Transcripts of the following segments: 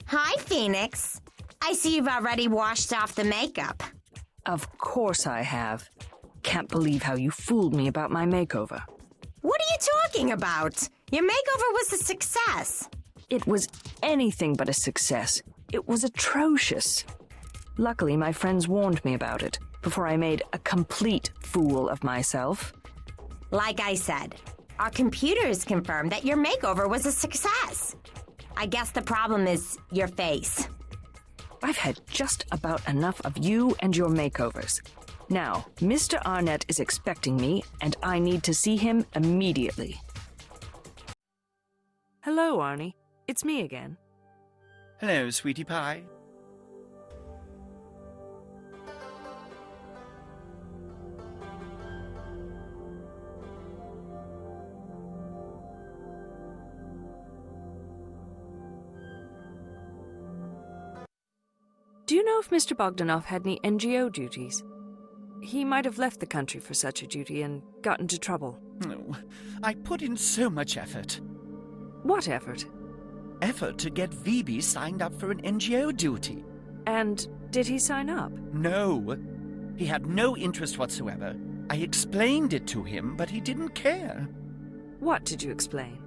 Hi, Phoenix. I see you've already washed off the makeup. Of course I have. Can't believe how you fooled me about my makeover. What are you talking about? Your makeover was a success. It was anything but a success. It was atrocious. Luckily, my friends warned me about it before I made a complete fool of myself. Like I said, our computers confirmed that your makeover was a success. I guess the problem is your face. I've had just about enough of you and your makeovers. Now, Mr. Arnett is expecting me, and I need to see him immediately. Hello, Arnie. It's me again. Hello, sweetie pie. Do you know if Mr. Bogdanov had any NGO duties? He might have left the country for such a duty and got into trouble. Oh, I put in so much effort. What effort? Effort to get Phoebe signed up for an NGO duty. And did he sign up? No. He had no interest whatsoever. I explained it to him, but he didn't care. What did you explain?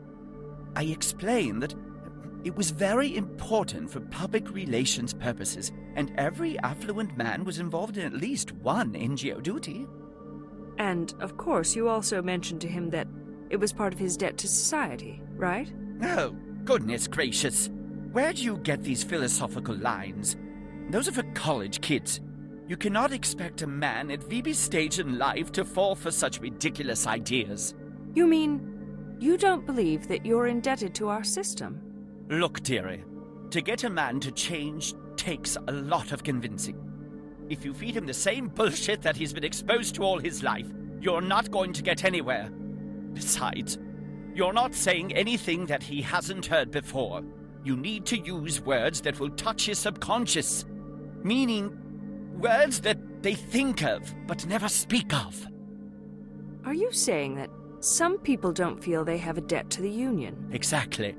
I explained that it was very important for public relations purposes, and every affluent man was involved in at least one NGO duty. And, of course, you also mentioned to him that it was part of his debt to society, right? Oh, goodness gracious. Where do you get these philosophical lines? Those are for college kids. You cannot expect a man at Phoebe's stage in life to fall for such ridiculous ideas. You mean you don't believe that you're indebted to our system? Look, dearie, to get a man to change takes a lot of convincing. If you feed him the same bullshit that he's been exposed to all his life, you're not going to get anywhere. Besides, you're not saying anything that he hasn't heard before. You need to use words that will touch his subconscious. Meaning, words that they think of, but never speak of. Are you saying that some people don't feel they have a debt to the Union? Exactly.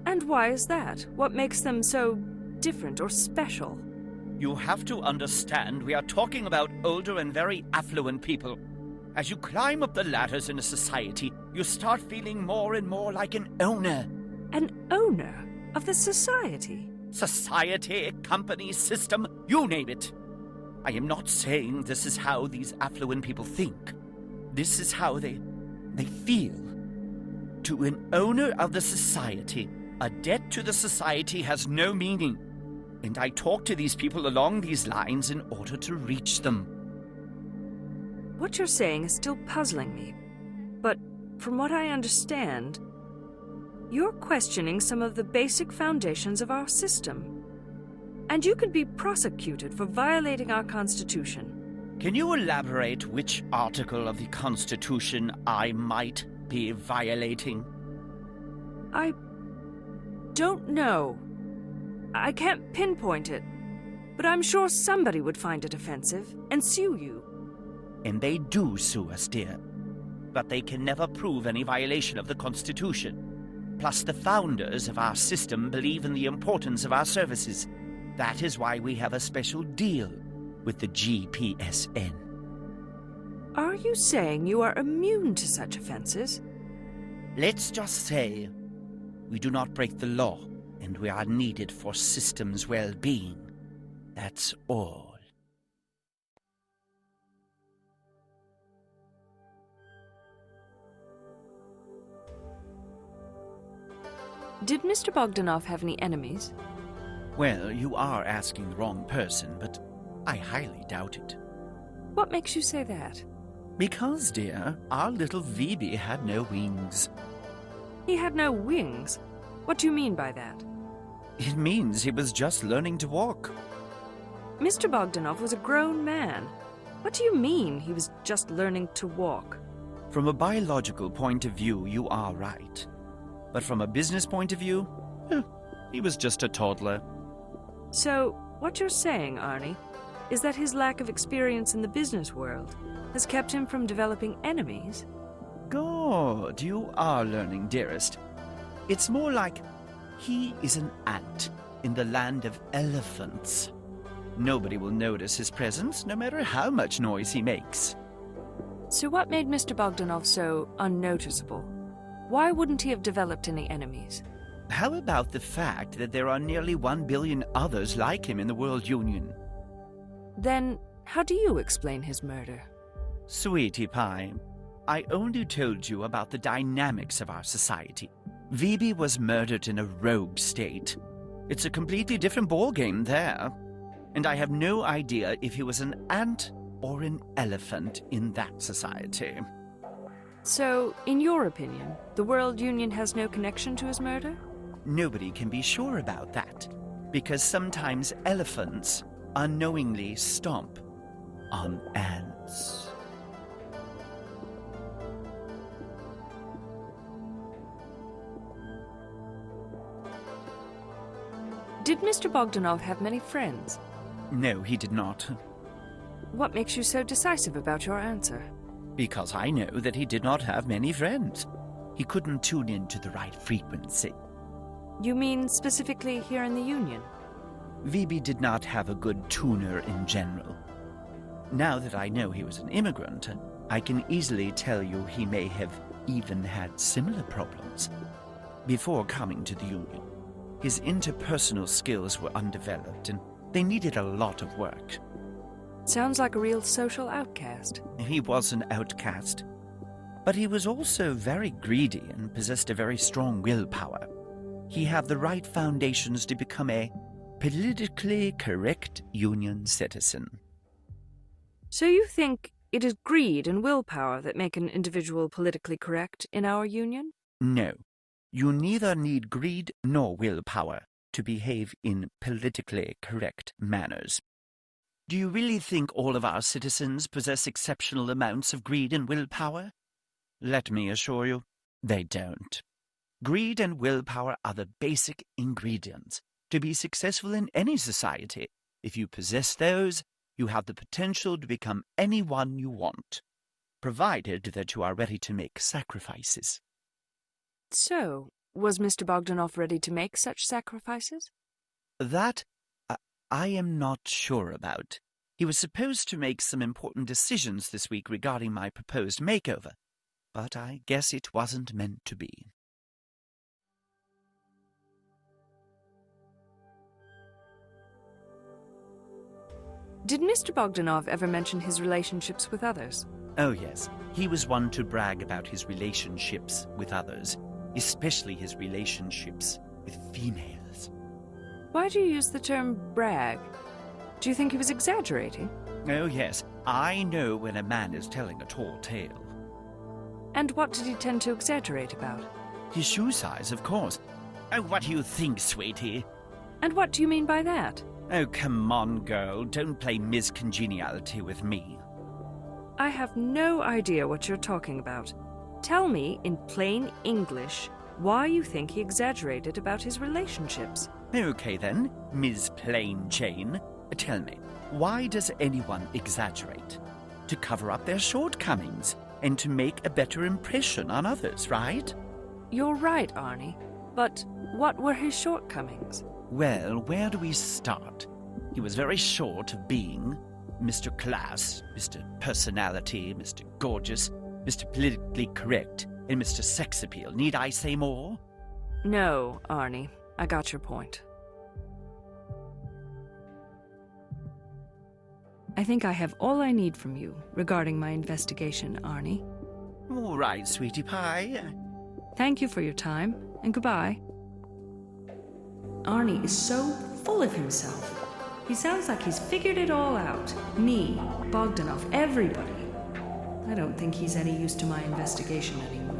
And why is that? What makes them so different or special? You have to understand we are talking about older and very affluent people. As you climb up the ladders in a society, you start feeling more and more like an owner. An owner of the society? Society, company, system, you name it. I am not saying this is how these affluent people think. This is how they feel. To an owner of the society, a debt to the society has no meaning. And I talk to these people along these lines in order to reach them. What you're saying is still puzzling me. But from what I understand, you're questioning some of the basic foundations of our system. And you could be prosecuted for violating our Constitution. Can you elaborate which article of the Constitution I might be violating? I don't know. I can't pinpoint it, but I'm sure somebody would find it offensive and sue you. And they do sue us, dear. But they can never prove any violation of the Constitution. Plus, the founders of our system believe in the importance of our services. That is why we have a special deal with the GPSN. Are you saying you are immune to such offenses? Let's just say we do not break the law, and we are needed for system's well-being. That's all. Did Mr. Bogdanov have any enemies? Well, you are asking the wrong person, but I highly doubt it. What makes you say that? Because, dear, our little Phoebe had no wings. He had no wings? What do you mean by that? It means he was just learning to walk. Mr. Bogdanov was a grown man. What do you mean he was just learning to walk? From a biological point of view, you are right. But from a business point of view, he was just a toddler. So, what you're saying, Arnie, is that his lack of experience in the business world has kept him from developing enemies? You are learning, dearest. It's more like he is an ant, in the land of elephants. Nobody will notice his presence, no matter how much noise he makes. So what made Mr. Bogdanov so unnoticeable? Why wouldn't he have developed any enemies? How about the fact that there are nearly 1 billion others like him in the World Union? Then, how do you explain his murder? Sweetie pie, I only told you about the dynamics of our society. Vibi was murdered in a rogue state. It's a completely different ballgame there. And I have no idea if he was an ant or an elephant in that society. So, in your opinion, the World Union has no connection to his murder? Nobody can be sure about that, because sometimes elephants unknowingly stomp on ants. Did Mr. Bogdanov have many friends? No, he did not. What makes you so decisive about your answer? Because I know that he did not have many friends. He couldn't tune in to the right frequency. You mean specifically here in the Union? Vibi did not have a good tuner in general. Now that I know he was an immigrant, I can easily tell you he may have even had similar problems. Before coming to the Union, his interpersonal skills were undeveloped and they needed a lot of work. Sounds like a real social outcast. He was an outcast, but he was also very greedy and possessed a very strong willpower. He had the right foundations to become a politically correct Union citizen. So you think it is greed and willpower that make an individual politically correct in our Union? No, you neither need greed nor willpower to behave in politically correct manners. Do you really think all of our citizens possess exceptional amounts of greed and willpower? Let me assure you, they don't. Greed and willpower are the basic ingredients to be successful in any society. If you possess those, you have the potential to become anyone you want, provided that you are ready to make sacrifices. So, was Mr. Bogdanov ready to make such sacrifices? That I am not sure about. He was supposed to make some important decisions this week regarding my proposed makeover, but I guess it wasn't meant to be. Did Mr. Bogdanov ever mention his relationships with others? Oh yes, he was one to brag about his relationships with others, especially his relationships with females. Why do you use the term brag? Do you think he was exaggerating? Oh yes, I know when a man is telling a tall tale. And what did he tend to exaggerate about? His shoe size, of course. Oh, what do you think, sweetie? And what do you mean by that? Oh, come on, girl. Don't play Ms. Congeniality with me. I have no idea what you're talking about. Tell me, in plain English, why you think he exaggerated about his relationships. Okay then, Ms. Plain Jane. Tell me, why does anyone exaggerate? To cover up their shortcomings and to make a better impression on others, right? You're right, Arnie. But what were his shortcomings? Well, where do we start? He was very short of being Mr. Class, Mr. Personality, Mr. Gorgeous, Mr. Politically Correct, and Mr. Sex Appeal. Need I say more? No, Arnie. I got your point. I think I have all I need from you regarding my investigation, Arnie. All right, sweetie pie. Thank you for your time, and goodbye. Arnie is so full of himself. He sounds like he's figured it all out. Me, Bogdanov, everybody. I don't think he's any use to my investigation anymore.